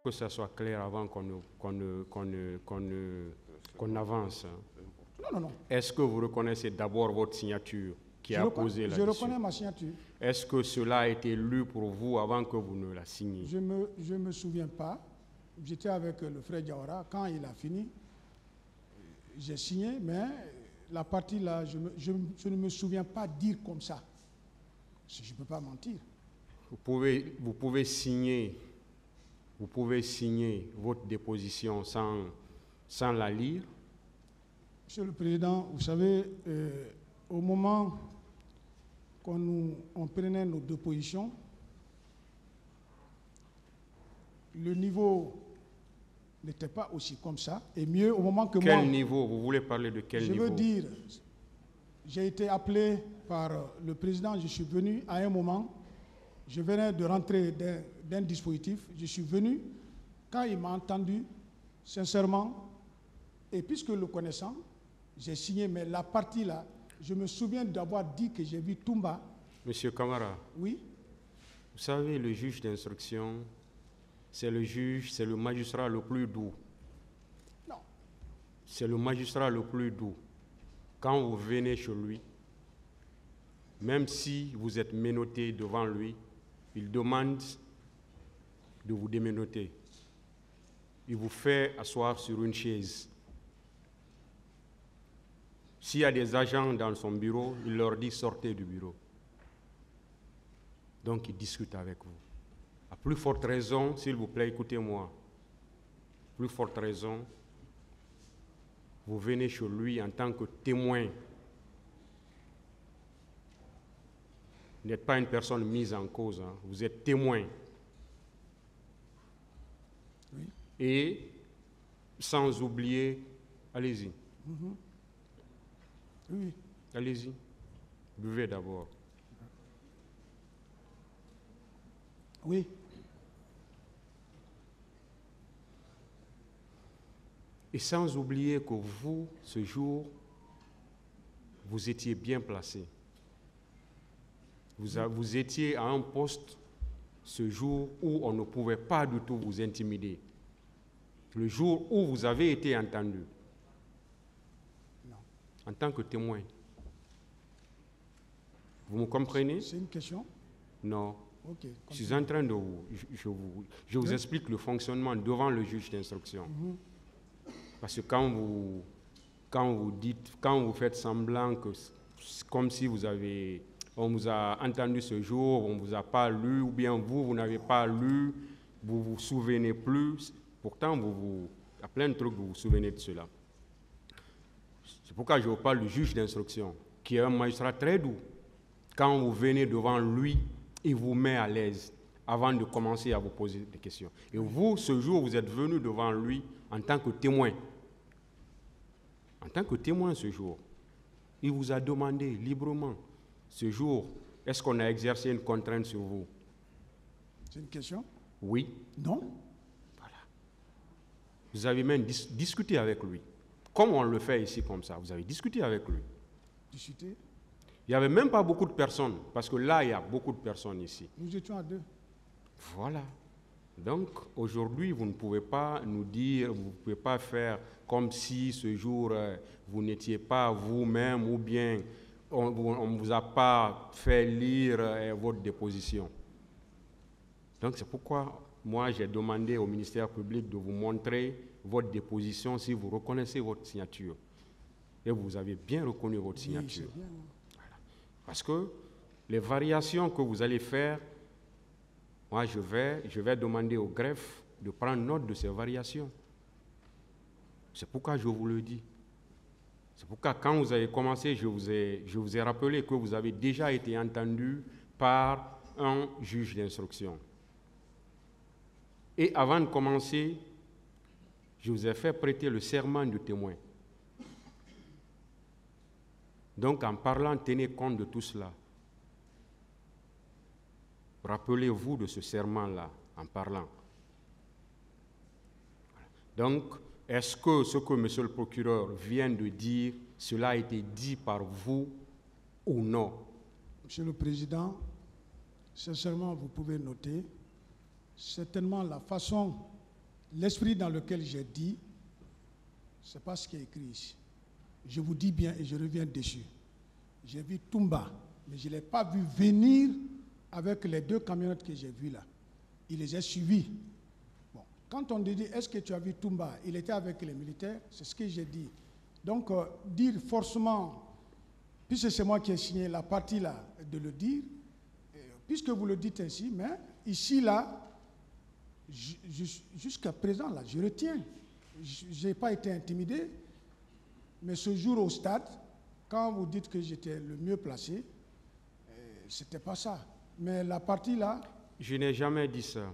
Que ça soit clair avant qu'on avance. Non, non, non. Est-ce que vous reconnaissez d'abord votre signature qui a posé là-dessus? Je reconnais ma signature. Est-ce que cela a été lu pour vous avant que vous ne la signiez? Je me souviens pas. J'étais avec le frère Diawara. Quand il a fini, j'ai signé, mais la partie là, je ne me souviens pas dire comme ça. Je ne peux pas mentir. Vous pouvez signer votre déposition sans la lire. Monsieur le Président, vous savez, au moment qu'on prenait nos dépositions, le niveau n'était pas aussi comme ça. Et mieux, au moment que Quel niveau? Vous voulez parler de quel niveau? Je veux dire, j'ai été appelé par le président, je suis venu à un moment, je venais de rentrer d'un dispositif, je suis venu, quand il m'a entendu, sincèrement, et puisque le connaissant, j'ai signé, mais la partie là, je me souviens d'avoir dit que j'ai vu Toumba. Monsieur Camara. Oui. Vous savez, le juge d'instruction, c'est le magistrat le plus doux. Non. C'est le magistrat le plus doux. Quand vous venez chez lui, même si vous êtes menotté devant lui, il demande de vous démenoter. Il vous fait asseoir sur une chaise. S'il y a des agents dans son bureau, il leur dit sortez du bureau. Donc il discute avec vous. À plus forte raison, s'il vous plaît, écoutez-moi. Plus forte raison, vous venez chez lui en tant que témoin. Vous n'êtes pas une personne mise en cause, hein. Vous êtes témoin. Oui. Et sans oublier, allez-y. Mm-hmm. Oui. Allez-y. Buvez d'abord. Oui. Et sans oublier que vous, ce jour, vous étiez bien placé. Vous étiez à un poste ce jour où on ne pouvait pas du tout vous intimider. Le jour où vous avez été entendu. Non. En tant que témoin. Vous me comprenez? C'est une question? Non. Ok. Je suis en train de je vous explique le fonctionnement devant le juge d'instruction. Mm-hmm. Parce que quand vous faites semblant que c'est comme si on vous a entendu ce jour, on ne vous a pas lu, ou bien vous n'avez pas lu, vous ne vous souvenez plus, pourtant il y a plein de trucs, vous vous souvenez de cela. C'est pourquoi je vous parle du juge d'instruction, qui est un magistrat très doux. Quand vous venez devant lui, il vous met à l'aise avant de commencer à vous poser des questions. Et vous, ce jour, vous êtes venu devant lui en tant que témoin. En tant que témoin ce jour, il vous a demandé librement, ce jour, est-ce qu'on a exercé une contrainte sur vous? C'est une question? Oui. Non. Voilà. Vous avez même discuté avec lui. Comme on le fait ici comme ça, vous avez discuté avec lui. Discuter? Il n'y avait même pas beaucoup de personnes, parce que là, il y a beaucoup de personnes ici. Nous étions à 2. Voilà. Donc, aujourd'hui, vous ne pouvez pas nous dire, vous ne pouvez pas faire comme si ce jour, vous n'étiez pas vous-même ou bien on ne vous a pas fait lire votre déposition. Donc, c'est pourquoi moi, j'ai demandé au ministère public de vous montrer votre déposition si vous reconnaissez votre signature. Et vous avez bien reconnu votre signature. Oui, bien. Voilà. Parce que les variations que vous allez faire, moi, je vais demander au greffe de prendre note de ces variations. C'est pourquoi je vous le dis. C'est pourquoi quand vous avez commencé, je vous ai rappelé que vous avez déjà été entendu par un juge d'instruction. Et avant de commencer, je vous ai fait prêter le serment de témoin. Donc en parlant, tenez compte de tout cela. Rappelez-vous de ce serment-là en parlant. Donc, est-ce que ce que monsieur le procureur vient de dire, cela a été dit par vous ou non? Monsieur le Président, sincèrement, vous pouvez noter, certainement la façon l'esprit dans lequel j'ai dit, ce n'est pas ce qui est écrit ici. Je vous dis bien et je reviens dessus. J'ai vu Toumba, mais je ne l'ai pas vu venir avec les 2 camionnettes que j'ai vues là. Il les a suivis. Bon. Quand on dit, est-ce que tu as vu Toumba? Il était avec les militaires, c'est ce que j'ai dit. Donc, dire forcément, puisque c'est moi qui ai signé la partie là, de le dire, puisque vous le dites ainsi, mais ici là, jusqu'à présent là, je retiens. Je n'ai pas été intimidé, mais ce jour au stade, quand vous dites que j'étais le mieux placé, ce n'était pas ça. Mais la partie là... Je n'ai jamais dit ça.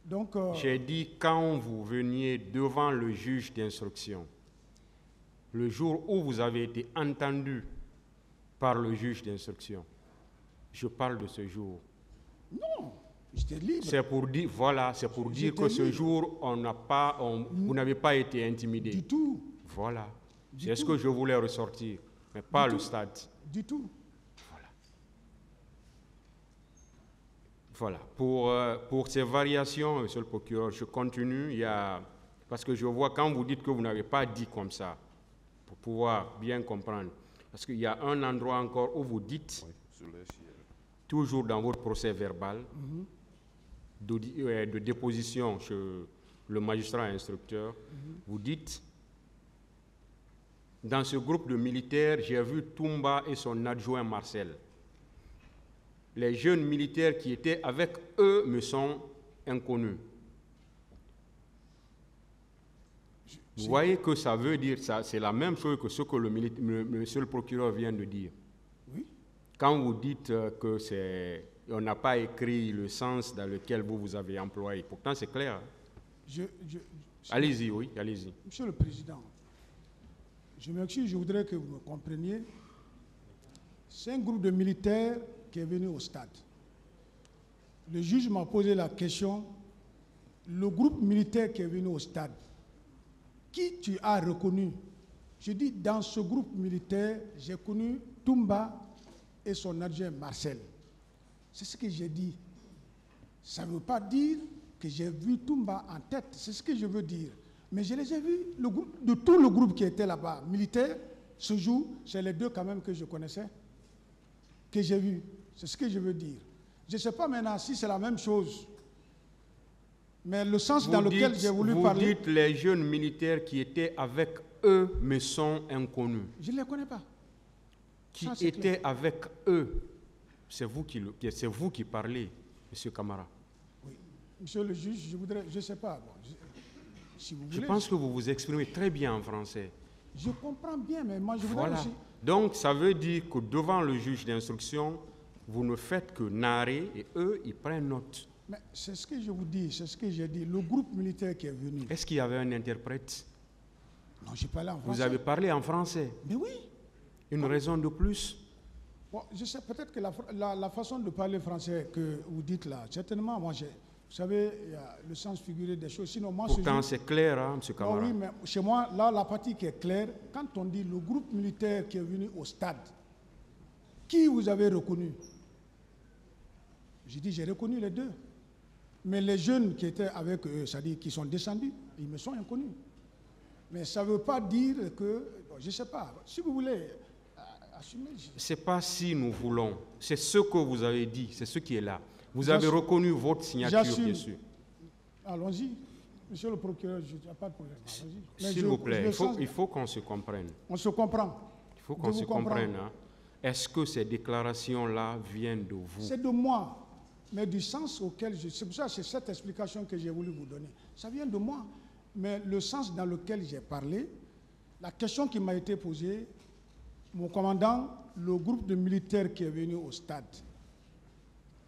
Donc, j'ai dit quand vous veniez devant le juge d'instruction, le jour où vous avez été entendu par le juge d'instruction. Je parle de ce jour. Non, j'étais libre. C'est pour dire, voilà, c'est pour dire que ce jour, vous n'avez pas été intimidé. Du tout. Voilà. C'est ce que je voulais ressortir, mais pas le stade. Du tout. Voilà. Pour ces variations, monsieur le procureur, je continue. Parce que je vois quand vous dites que vous n'avez pas dit comme ça, pour pouvoir bien comprendre. Parce qu'il y a un endroit encore où vous dites, toujours dans votre procès verbal, de déposition chez le magistrat instructeur, vous dites, dans ce groupe de militaires, j'ai vu Toumba et son adjoint Marcel. Les jeunes militaires qui étaient avec eux me sont inconnus. Vous voyez que ça veut dire, c'est la même chose que ce que monsieur le procureur vient de dire. Oui. Quand vous dites on n'a pas écrit le sens dans lequel vous avez employé, pourtant c'est clair. Allez-y, oui, allez-y. Monsieur le Président, je m'excuse, je voudrais que vous me compreniez. C'est un groupe de militaires qui est venu au stade. Le juge m'a posé la question, le groupe militaire qui est venu au stade, qui tu as reconnu? Je dis, dans ce groupe militaire, j'ai connu Toumba et son adjoint Marcel. C'est ce que j'ai dit. Ça ne veut pas dire que j'ai vu Toumba en tête, c'est ce que je veux dire. Mais je les ai vus, de tout le groupe qui était là-bas, militaire, ce jour, c'est les 2 quand même que je connaissais, que j'ai vus. C'est ce que je veux dire. Je ne sais pas maintenant si c'est la même chose. Mais le sens dans lequel j'ai voulu parler... Vous dites les jeunes militaires qui étaient avec eux me sont inconnus. Je ne les connais pas. Qui étaient avec eux, c'est vous qui parlez, monsieur Camara. Oui. Monsieur le juge, je ne sais pas. Bon, si vous voulez, je pense que vous vous exprimez très bien en français. Je comprends bien, mais moi je voudrais aussi... Donc ça veut dire que devant le juge d'instruction, vous ne faites que narrer et eux, ils prennent note. Mais c'est ce que je vous dis, c'est ce que j'ai dit. Le groupe militaire qui est venu... Est-ce qu'il y avait un interprète? Non, j'ai parlé en français. Vous avez parlé en français? Mais oui. Une raison de plus? Bon, je sais peut-être que la façon de parler français que vous dites là, certainement, moi, vous savez, il y a le sens figuré des choses. Sinon, moi, pourtant, c'est clair, hein, M. Camara. Oui, mais chez moi, là, la partie qui est claire, quand on dit le groupe militaire qui est venu au stade, qui vous avez reconnu? J'ai dit, j'ai reconnu les 2. Mais les jeunes qui étaient avec eux, c'est-à-dire qui sont descendus, ils me sont inconnus. Mais ça ne veut pas dire que, je ne sais pas, si vous voulez assumer... Ce n'est pas si nous voulons, c'est ce que vous avez dit, c'est ce qui est là. Vous avez reconnu votre signature, bien sûr. Allons-y. Monsieur le procureur, il n'y a pas de problème. S'il vous plaît, il faut qu'on se comprenne. On se comprend. Il faut qu'on se comprenne. Hein. Est-ce que ces déclarations-là viennent de vous? C'est de moi. Mais du sens auquel c'est pour ça que c'est cette explication que j'ai voulu vous donner. Ça vient de moi. Mais le sens dans lequel j'ai parlé, la question qui m'a été posée, mon commandant, le groupe de militaires qui est venu au stade,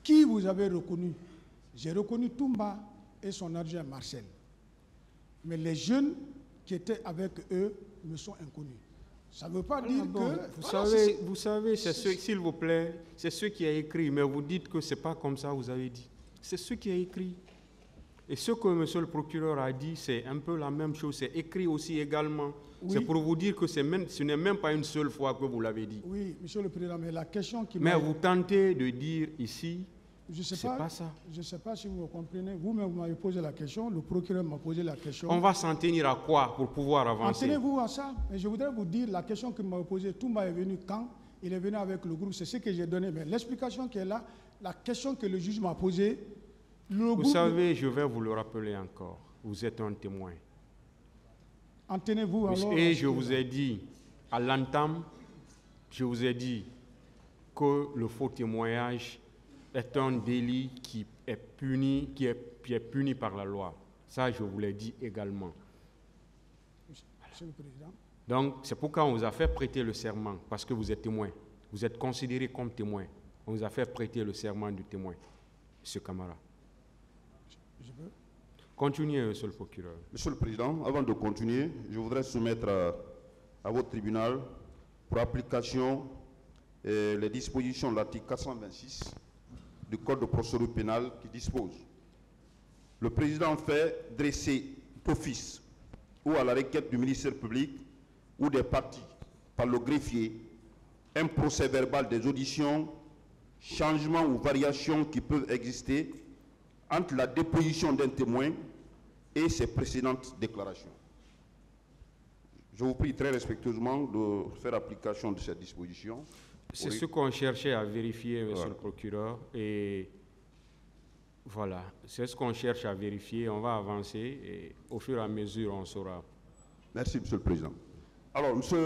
qui vous avez reconnu? J'ai reconnu Toumba et son adjoint Marcel. Mais les jeunes qui étaient avec eux me sont inconnus. Ça ne veut pas dire que... Vous savez, s'il vous plaît, c'est ce qui est écrit, mais vous dites que ce n'est pas comme ça, vous avez dit. C'est ce qui est écrit. Et ce que monsieur le procureur a dit, c'est un peu la même chose. C'est écrit aussi également. Oui. C'est pour vous dire que ce n'est même pas une seule fois que vous l'avez dit. Oui, monsieur le président, mais la question qui Mais vous tentez de dire ici Je sais C'est pas ça. Je ne sais pas si vous comprenez. Vous-même, vous m'avez posé la question. Le procureur m'a posé la question. On va s'en tenir à quoi pour pouvoir avancer? Tenez-vous à ça. Mais je voudrais vous dire la question qu'il m'a posée. Toumba est venu quand? Il est venu avec le groupe. C'est ce que j'ai donné. Mais l'explication qui est là, la question que le juge m'a posée, vous savez, je vais vous le rappeler encore. Vous êtes un témoin. En tenez-vous alors. Et je vous ai dit, à l'entame, je vous ai dit que le faux témoignage est un délit qui est puni par la loi. Ça, je vous l'ai dit également. Monsieur le Président. Donc, c'est pourquoi on vous a fait prêter le serment, parce que vous êtes témoin. Vous êtes considéré comme témoin. On vous a fait prêter le serment du témoin, M. Camara. Je veux. Continuez, Monsieur le procureur. Monsieur le Président, avant de continuer, je voudrais soumettre à votre tribunal, pour application, les dispositions de l'article 426 du Code de procédure pénale qui dispose: le président fait dresser d'office ou à la requête du ministère public ou des parties par le greffier un procès-verbal des auditions, changements ou variations qui peuvent exister entre la déposition d'un témoin et ses précédentes déclarations. Je vous prie très respectueusement de faire application de cette disposition. C'est ce qu'on cherchait à vérifier, Monsieur le procureur. Et voilà, c'est ce qu'on cherche à vérifier. On va avancer et au fur et à mesure, on saura. Merci, Monsieur le Président. Alors, Monsieur